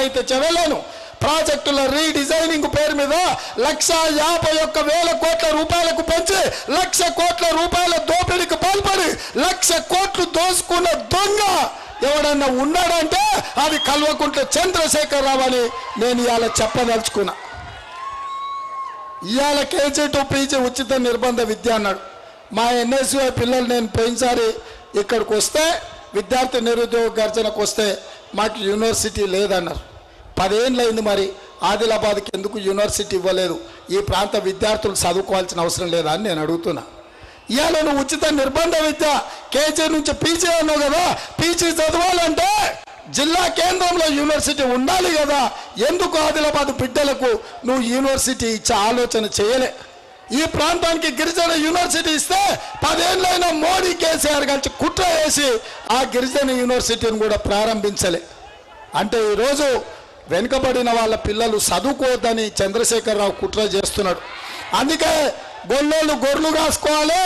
ఎవరైతే చెవెలను ప్రాజెక్టుల రీడిజైనింగ్ పేరు మీద 1,51,000 కోట్ల రూపాయలకు పెంచి 1,00,000 కోట్ల రూపాయల దోపిడీకి పాల్పడి 1,00,000 కోట్లు దోసుకున్న దొంగ ఎవడన్నా ఉన్నాడంటే అది కల్వకుంట్ల చంద్రశేఖరరావు అని నేను ఇవాళ చెప్పదలుచుకున్నా. ఇవాళ కేజీ టు పీజీ ఉచిత నిర్బంధ విద్య అన్నాడు. మా ఎన్ఎస్యుఐ పిల్లలు నేను పోయినసారి ఇక్కడికి వస్తే విద్యార్థి నిరుద్యోగ గర్జనకు వస్తే మాకు యూనివర్సిటీ లేదన్నారు. 10 ఏళ్ళు అయింది. మరి ఆదిలాబాద్కి ఎందుకు యూనివర్సిటీ ఇవ్వలేదు? ఈ ప్రాంత విద్యార్థులు చదువుకోవాల్సిన అవసరం లేదా అని నేను అడుగుతున్నా. ఇవాళ నువ్వు ఉచిత నిర్బంధ విద్య కేజీ నుంచి పీజీ అన్నావు కదా, పీజీ చదవాలంటే జిల్లా కేంద్రంలో యూనివర్సిటీ ఉండాలి కదా. ఎందుకు ఆదిలాబాద్ బిడ్డలకు నువ్వు యూనివర్సిటీ ఇచ్చే ఆలోచన చేయలే? ఈ ప్రాంతానికి గిరిజన యూనివర్సిటీ ఇస్తే 10 ఏళ్ళైనా మోడీ కేసీఆర్ కలిసి కుట్ర వేసి ఆ గిరిజన యూనివర్సిటీని కూడా ప్రారంభించలే. అంటే ఈరోజు వెనుకబడిన వాళ్ళ పిల్లలు చదువుకోవద్దని చంద్రశేఖరరావు కుట్ర చేస్తున్నాడు. అందుకే గొల్లోళ్ళు గొర్రెలు కాసుకోవాలి,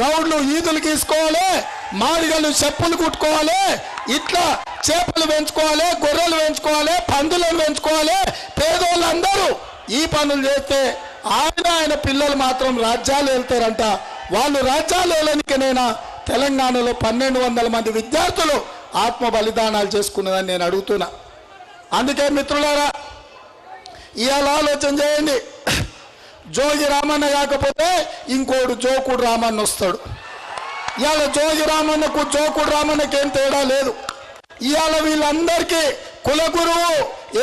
గౌడ్లు ఈదులు గీసుకోవాలి, మాడిగలు చెప్పులు కుట్టుకోవాలి, ఇట్లా చేపలు పెంచుకోవాలి, గొర్రెలు పెంచుకోవాలి, పందులను పెంచుకోవాలి. పేదోళ్ళందరూ ఈ పనులు చేస్తే ఆయన పిల్లలు మాత్రం రాజ్యాలు వెళ్తారంట. వాళ్ళు రాజ్యాలు వెళ్ళనికనైనా తెలంగాణలో 1,200 మంది విద్యార్థులు ఆత్మ బలిదానాలు చేసుకున్నదని నేను అడుగుతున్నా. అందుకే మిత్రులారా ఇవాళ ఆలోచన చేయండి. జోగి రామన్న కాకపోతే ఇంకోడు జోకుడు రామన్న వస్తాడు. ఇవాళ జోగి రామన్నకు జోకుడు రామన్నకి ఏం తేడా లేదు. ఇవాళ వీళ్ళందరికీ కులగురువు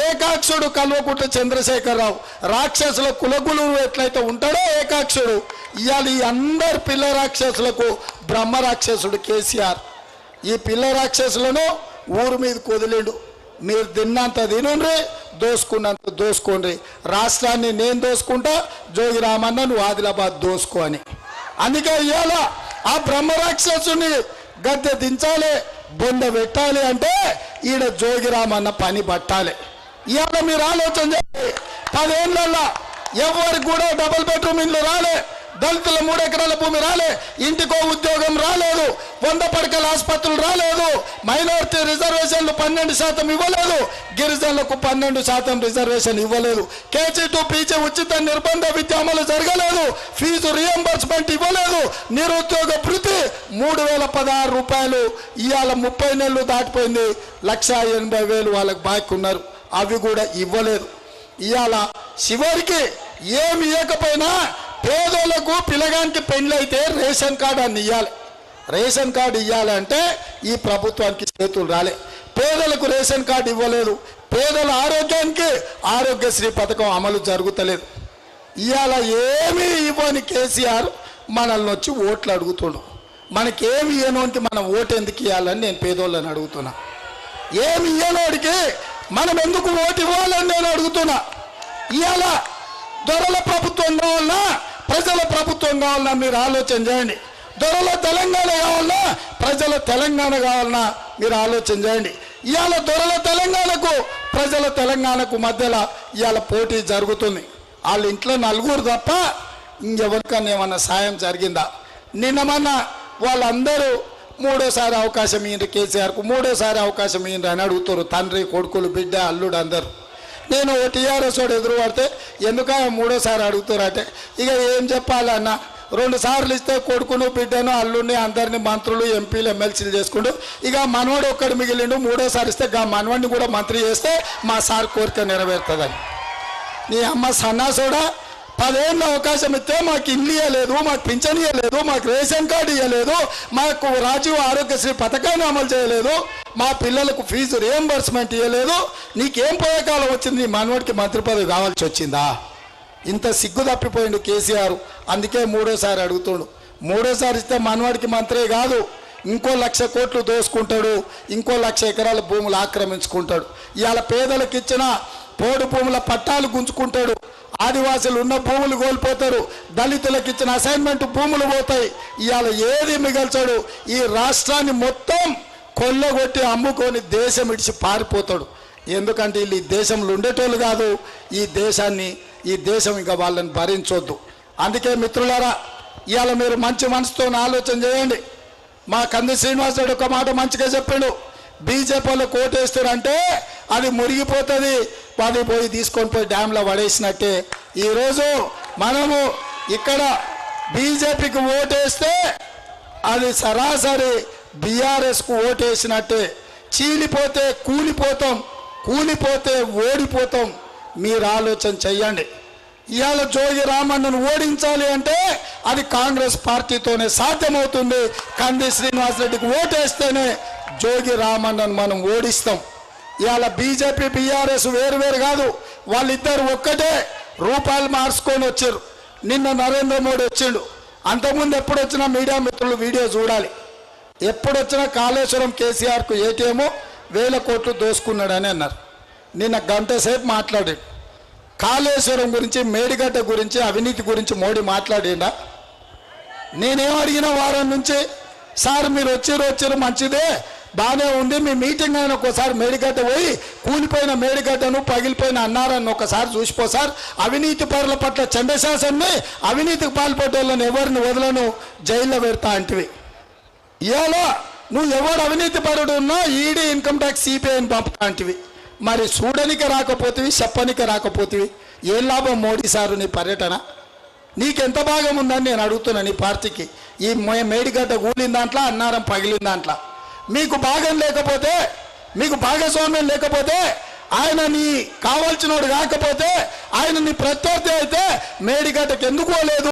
ఏకాక్షుడు కల్వకుంట్ల చంద్రశేఖరరావు. రాక్షసుల కులగురువు ఎట్లయితే ఉంటాడో ఏకాక్షుడు, ఇవాళ ఈ అందరు పిల్ల రాక్షసులకు బ్రహ్మ రాక్షసుడు కేసీఆర్. ఈ పిల్ల రాక్షసులను ఊరు మీద కుదిలిండు. మీరు తిన్నంత తినుండ్రి, దోసుకున్నంత దోసుకోండి. రాష్ట్రాన్ని నేను దోసుకుంటా, జోగి రామన్న నువ్వు ఆదిలాబాద్ దోసుకో అని. అందుకే ఇవాళ ఆ బ్రహ్మరాక్షసుని గద్దె దించాలి, బొంద పెట్టాలి అంటే ఈడ జోగి రామన్న పని పట్టాలి. ఇవాళ మీరు ఆలోచన చేయండి. 10 ఏళ్ళల్లో ఎవరికి కూడా డబుల్ బెడ్రూమ్ ఇల్లు రాలే, దళితుల 3 ఎకరాల భూమి రాలే, ఇంటికో ఉద్యోగం రాలేదు, 100 పడకల ఆసుపత్రులు రాలేదు, మైనారిటీ రిజర్వేషన్లు 12% ఇవ్వలేదు, గిరిజనులకు 12% రిజర్వేషన్ ఇవ్వలేదు, కేజీ టు పీజీ ఉచిత నిర్బంధ విద్య అమలు జరగలేదు, ఫీజు రియంబర్స్మెంట్ ఇవ్వలేదు, నిరుద్యోగ భృతి 3,016 రూపాయలు ఇవాళ 30 నెలలు దాటిపోయింది, 1,80,000 వాళ్ళకి బాకీ ఉన్నారు, అవి కూడా ఇవ్వలేదు. ఇవాళ చివరికి ఏమి ఇవ్వకపోయినా పేదోళ్లకు పిల్లగానికి పెళ్ళైతే రేషన్ కార్డు అని ఇవ్వాలి. రేషన్ కార్డు ఇవ్వాలంటే ఈ ప్రభుత్వానికి చేతులు రాలే. పేదలకు రేషన్ కార్డు ఇవ్వలేదు. పేదల ఆరోగ్యానికి ఆరోగ్యశ్రీ పథకం అమలు జరుగుతలేదు. ఇవాళ ఏమీ ఇవ్వని కేసీఆర్ మనల్ని వచ్చి ఓట్లు అడుగుతుండు. మనకేమి ఇవ్వనోనికి మనం ఓటు ఎందుకు ఇవ్వాలని నేను పేదోళ్ళని అడుగుతున్నా. ఏమి ఇవ్వనోడికి మనం ఎందుకు ఓటు ఇవ్వాలని నేను అడుగుతున్నా. ఇవాళ దొరల ప్రభుత్వం కావాలన్నా ప్రజల ప్రభుత్వం కావాలన్నా మీరు ఆలోచన చేయండి. దొరల తెలంగాణ కావాలన్నా ప్రజల తెలంగాణ కావాలన్నా మీరు ఆలోచన చేయండి. ఇవాళ దొరల తెలంగాణకు ప్రజల తెలంగాణకు మధ్యలో ఇవాళ పోటీ జరుగుతుంది. వాళ్ళ ఇంట్లో 4 తప్ప ఇంకెవరికన్నా ఏమన్నా సాయం జరిగిందా? నిన్నమన్న వాళ్ళందరూ 3వ అవకాశం ఇయ్యండి కేసీఆర్కు, 3వ అవకాశం ఇయ్యండి అని అడుగుతారు. తండ్రి కొడుకులు బిడ్డ అల్లుడు అందరు. నేను టీఆర్ఎస్ వాడు ఎదురు పడితే ఎందుక 3వ అడుగుతారు అంటే ఇక ఏం చెప్పాలన్న, 2 సార్లు ఇస్తే కొడుకును బిడ్డను అల్లుడిని అందరినీ మంత్రులు ఎంపీలు ఎమ్మెల్సీలు చేసుకుంటూ ఇక మనవాడు ఒక్కడు మిగిలిండు, 3వ ఇస్తే మనవాడిని కూడా మంత్రి చేస్తే మా సార్ కోరిక నెరవేరుతుందని. నీ అమ్మ సన్నాసోడా 10 ఏళ్ళ అవకాశం ఇస్తే మాకు ఇల్లు ఇవ్వలేదు, మాకు పింఛన్ ఇవ్వలేదు, మాకు రేషన్ కార్డు ఇవ్వలేదు, మాకు రాజీవ్ ఆరోగ్యశ్రీ పథకాన్ని అమలు చేయలేదు, మా పిల్లలకు ఫీజు రియంబర్స్మెంట్ ఇవ్వలేదు. నీకేం పోయే కాలం వచ్చింది? నీ మనవాడికి మంత్రి పదవి కావాల్సి వచ్చిందా? ఇంత సిగ్గు తప్పిపోయిండు కేసీఆర్. అందుకే 3వ అడుగుతాడు. 3వ ఇస్తే మనవాడికి మంత్రే కాదు, ఇంకో 1,00,000 కోట్లు దోసుకుంటాడు, ఇంకో 1,00,000 ఎకరాల భూములు ఆక్రమించుకుంటాడు. ఇవాళ పేదలకు ఇచ్చిన పోడు భూముల పట్టాలు గుంజుకుంటాడు, ఆదివాసులు ఉన్న భూములు కోల్పోతారు, దళితులకు ఇచ్చిన అసైన్మెంట్ భూములు పోతాయి. ఇవాళ ఏది మిగల్చాడు? ఈ రాష్ట్రాన్ని మొత్తం కొల్లగొట్టి అమ్ముకొని దేశం ఇడిచి పారిపోతాడు. ఎందుకంటే వీళ్ళు ఈ దేశంలో ఉండేటోళ్ళు కాదు, ఈ దేశం ఇంకా వాళ్ళని భరించొద్దు. అందుకే మిత్రులారా ఇవాళ మీరు మంచి మనసుతో ఆలోచన చేయండి. మా కంది శ్రీనివాసరెడ్డి ఒక మాట మంచిగా చెప్పిండు. బీజేపీలో కోటేస్తారంటే అది మురిగిపోతుంది, అది పోయి తీసుకొని పోయి డ్యాంలో పడేసినట్టే. ఈరోజు మనము ఇక్కడ బీజేపీకి ఓటేస్తే అది సరాసరి బీఆర్ఎస్కు ఓటేసినట్టే. చీలిపోతే కూలిపోతాం, కూలిపోతే ఓడిపోతాం. మీరు ఆలోచన చెయ్యండి. ఇవాళ జోగి రామన్నను ఓడించాలి అంటే అది కాంగ్రెస్ పార్టీతోనే సాధ్యమవుతుంది. కంది శ్రీనివాసరెడ్డికి ఓటేస్తేనే జోగి రామన్నను మనం ఓడిస్తాం. ఇవాళ బీజేపీ బీఆర్ఎస్ వేరు కాదు, వాళ్ళిద్దరు ఒక్కటే రూపాయలు మార్చుకొని వచ్చారు. నిన్న నరేంద్ర మోడీ వచ్చిండు. అంతకుముందు ఎప్పుడు వచ్చినా మీడియా మిత్రులు వీడియో చూడాలి. ఎప్పుడు వచ్చినా కాళేశ్వరం కేసీఆర్కు ఏటీఎం 1000 కోట్లు దోసుకున్నాడని అన్నారు. నిన్న గంట సేపు మాట్లాడాడు. కాళేశ్వరం గురించి, మేడిగడ్డ గురించి, అవినీతి గురించి మోడీ మాట్లాడిండా? నేనేం అడిగిన వారం నుంచి, సార్ మీరు వచ్చారు మంచిదే, బాగానే ఉంది, మీ మీటింగ్ అయిన ఒకసారి మేడిగడ్డ పోయి కూలిపోయిన మేడిగడ్డను, పగిలిపోయిన అన్నారాన్ని ఒకసారి చూసిపో సార్. అవినీతి పరుల పట్ల చండశాసన్ని, అవినీతికి పాల్పడ్డ వాళ్ళని ఎవరిని వదలను, జైల్లో పెడతా అంటివి. ఇవాళ నువ్వు ఎవడు అవినీతి పరుడు ఉన్నా ఈడీ, ఇన్కమ్ ట్యాక్స్, సిబిఐని పంపుతా అంటివి. మరి చూడనికి రాకపోతేవి, చెప్పనికి రాకపోతేవి. ఏం లాభం మోడీ సారు నీ పర్యటన? నీకెంత భాగం ఉందని నేను అడుగుతున్నా నీ పార్టీకి. ఈ మేడిగడ్డ కూలిన దాంట్లో, అన్నారం పగిలిన దాంట్లో మీకు భాగం లేకపోతే, మీకు భాగస్వామ్యం లేకపోతే, ఆయన నీ కావాల్సినోడు కాకపోతే, ఆయన నీ ప్రత్యర్థి అయితే మేడిగడ్డకి ఎందుకు పోలేదు?